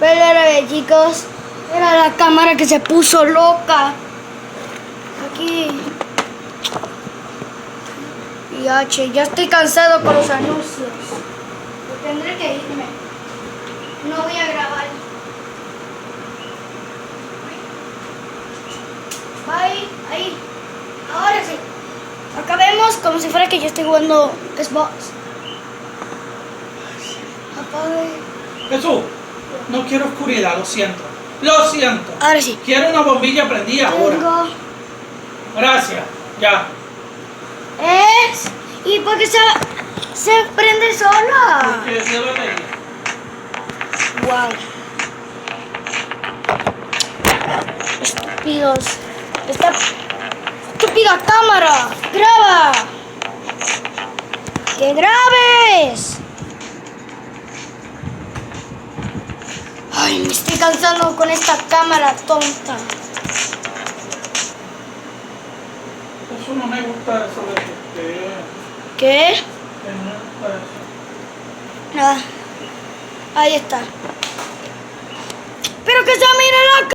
Pero chicos, era la cámara que se puso loca. Aquí. Y ya estoy cansado con los anuncios. Tendré que irme. No voy a grabar. Bye. Ahí. Ahora sí. Acabemos como si fuera que yo estoy jugando Xbox. Apague. Jesús, no quiero oscuridad, lo siento. Lo siento. Ahora sí. Quiero una bombilla prendida ahora. Tengo. Gracias. Ya. ¿Y por qué se prende sola? Porque se batería. Wow. Estúpidos. Esta estúpida cámara. Graba. Que grabes. Ay, me estoy cansando con esta cámara tonta. Eso no me gusta eso de que ¿Qué? no me gusta eso. Ah, ahí está. Pero que se mire la